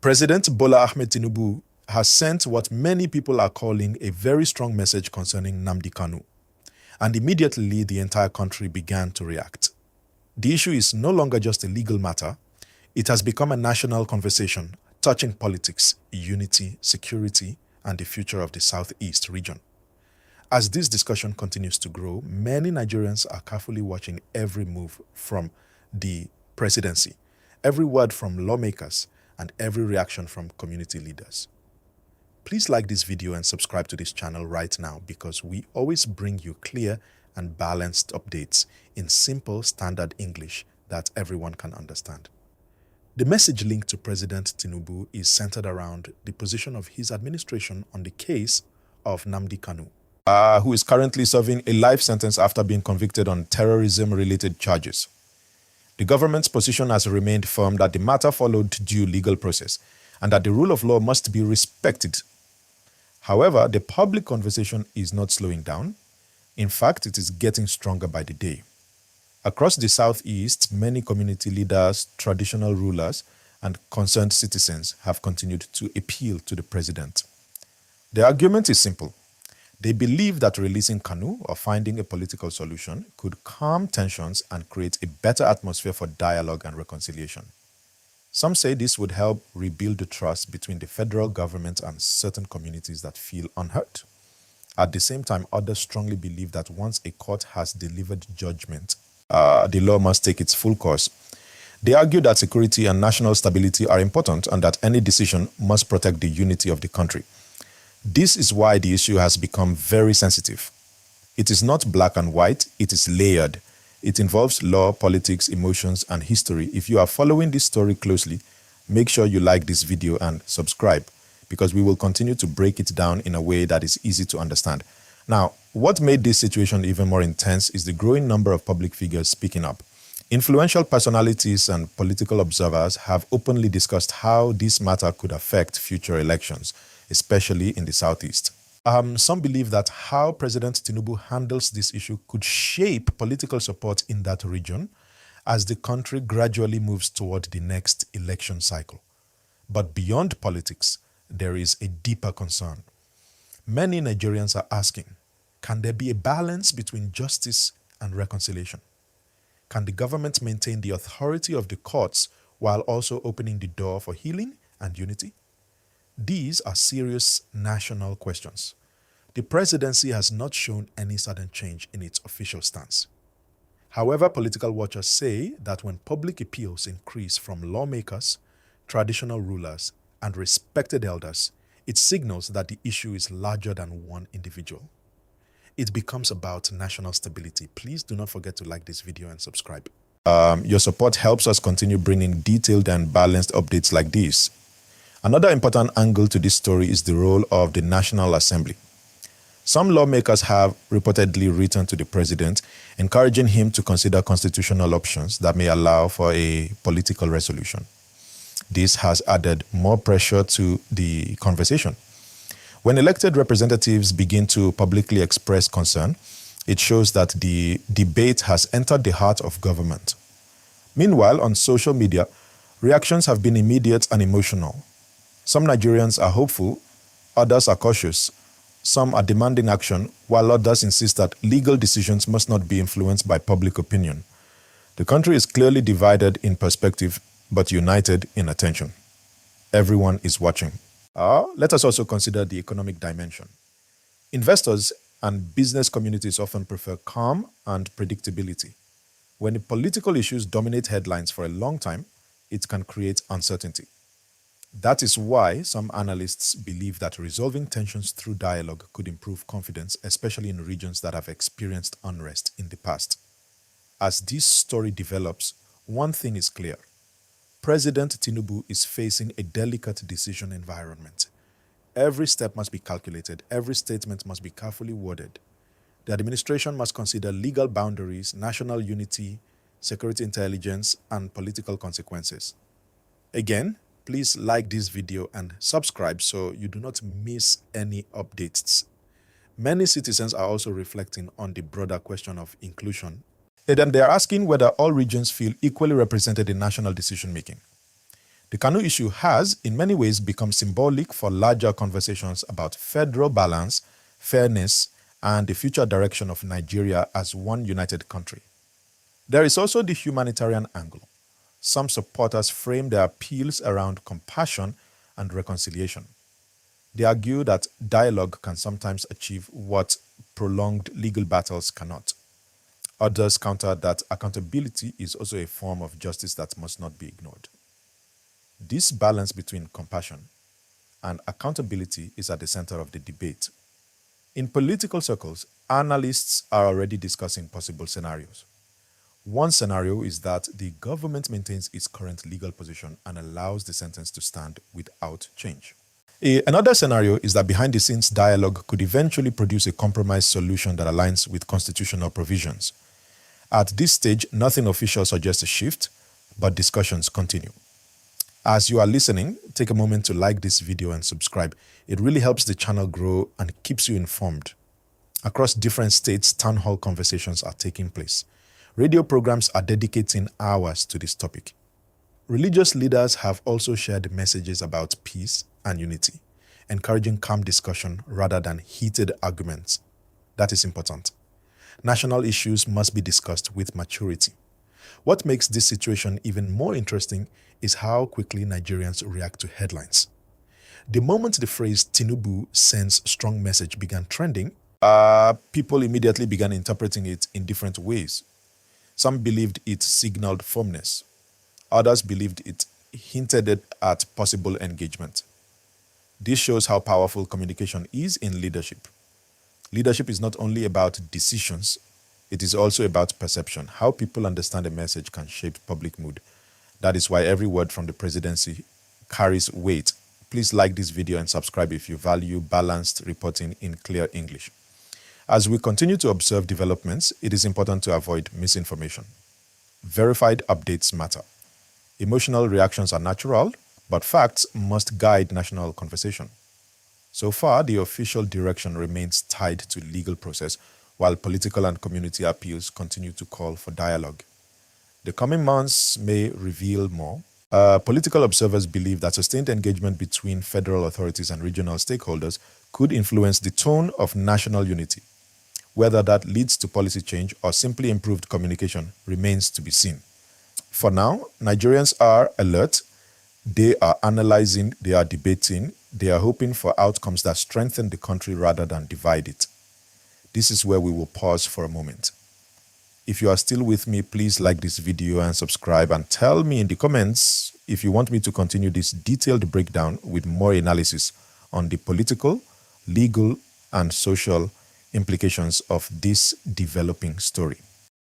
President Bola Ahmed Tinubu has sent what many people are calling a very strong message concerning Nnamdi Kanu, and immediately the entire country began to react. The issue is no longer just a legal matter, it has become a national conversation touching politics, unity, security, and the future of the Southeast region. As this discussion continues to grow, many Nigerians are carefully watching every move from the presidency, every word from lawmakers, and every reaction from community leaders. Please like this video and subscribe to this channel right now because we always bring you clear and balanced updates in simple standard English that everyone can understand. The message linked to President Tinubu is centered around the position of his administration on the case of Nnamdi Kanu, who is currently serving a life sentence after being convicted on terrorism-related charges. The government's position has remained firm that the matter followed due legal process and that the rule of law must be respected. However, the public conversation is not slowing down. In fact, it is getting stronger by the day. Across the Southeast, many community leaders, traditional rulers, and concerned citizens have continued to appeal to the president. The argument is simple. They believe that releasing Kanu or finding a political solution could calm tensions and create a better atmosphere for dialogue and reconciliation. Some say this would help rebuild the trust between the federal government and certain communities that feel unheard. At the same time, others strongly believe that once a court has delivered judgment, the law must take its full course. They argue that security and national stability are important and that any decision must protect the unity of the country. This is why the issue has become very sensitive. It is not black and white, it is layered. It involves law, politics, emotions, and history. If you are following this story closely, make sure you like this video and subscribe because we will continue to break it down in a way that is easy to understand. Now, what made this situation even more intense is the growing number of public figures speaking up. Influential personalities and political observers have openly discussed how this matter could affect future elections, especially in the Southeast. Some believe that how President Tinubu handles this issue could shape political support in that region as the country gradually moves toward the next election cycle. But beyond politics, there is a deeper concern. Many Nigerians are asking, can there be a balance between justice and reconciliation? Can the government maintain the authority of the courts while also opening the door for healing and unity? These are serious national questions. The presidency has not shown any sudden change in its official stance. However, political watchers say that when public appeals increase from lawmakers, traditional rulers, and respected elders, it signals that the issue is larger than one individual. It becomes about national stability. Please do not forget to like this video and subscribe. Your support helps us continue bringing detailed and balanced updates like these. Another important angle to this story is the role of the National Assembly. Some lawmakers have reportedly written to the president, encouraging him to consider constitutional options that may allow for a political resolution. This has added more pressure to the conversation. When elected representatives begin to publicly express concern, it shows that the debate has entered the heart of government. Meanwhile, on social media, reactions have been immediate and emotional. Some Nigerians are hopeful, others are cautious. Some are demanding action, while others insist that legal decisions must not be influenced by public opinion. The country is clearly divided in perspective, but united in attention. Everyone is watching. Let us also consider the economic dimension. Investors and business communities often prefer calm and predictability. When the political issues dominate headlines for a long time, it can create uncertainty. That is why some analysts believe that resolving tensions through dialogue could improve confidence, especially in regions that have experienced unrest in the past. As this story develops, one thing is clear. President Tinubu is facing a delicate decision environment. Every step must be calculated, every statement must be carefully worded. The administration must consider legal boundaries, national unity, security intelligence, and political consequences. Again, please like this video and subscribe so you do not miss any updates. Many citizens are also reflecting on the broader question of inclusion. And then they are asking whether all regions feel equally represented in national decision-making. The Kanu issue has, in many ways, become symbolic for larger conversations about federal balance, fairness, and the future direction of Nigeria as one united country. There is also the humanitarian angle. Some supporters frame their appeals around compassion and reconciliation. They argue that dialogue can sometimes achieve what prolonged legal battles cannot. Others counter that accountability is also a form of justice that must not be ignored. This balance between compassion and accountability is at the center of the debate. In political circles, analysts are already discussing possible scenarios. One scenario is that the government maintains its current legal position and allows the sentence to stand without change. Another scenario is that behind-the-scenes dialogue could eventually produce a compromise solution that aligns with constitutional provisions. At this stage, nothing official suggests a shift, but discussions continue. As you are listening, take a moment to like this video and subscribe. It really helps the channel grow and keeps you informed. Across different states, town hall conversations are taking place. Radio programs are dedicating hours to this topic. Religious leaders have also shared messages about peace and unity, encouraging calm discussion rather than heated arguments. That is important. National issues must be discussed with maturity. What makes this situation even more interesting is how quickly Nigerians react to headlines. The moment the phrase Tinubu sends strong message began trending, people immediately began interpreting it in different ways. Some believed it signaled firmness. Others believed it hinted at possible engagement. This shows how powerful communication is in leadership. Leadership is not only about decisions, it is also about perception. How people understand a message can shape public mood. That is why every word from the presidency carries weight. Please like this video and subscribe if you value balanced reporting in clear English. As we continue to observe developments, it is important to avoid misinformation. Verified updates matter. Emotional reactions are natural, but facts must guide national conversation. So far, the official direction remains tied to legal process, while political and community appeals continue to call for dialogue. The coming months may reveal more. Political observers believe that sustained engagement between federal authorities and regional stakeholders could influence the tone of national unity. Whether that leads to policy change or simply improved communication remains to be seen. For now, Nigerians are alert. They are analyzing, they are debating, they are hoping for outcomes that strengthen the country rather than divide it. This is where we will pause for a moment. If you are still with me, please like this video and subscribe, and tell me in the comments if you want me to continue this detailed breakdown with more analysis on the political, legal, and social implications of this developing story.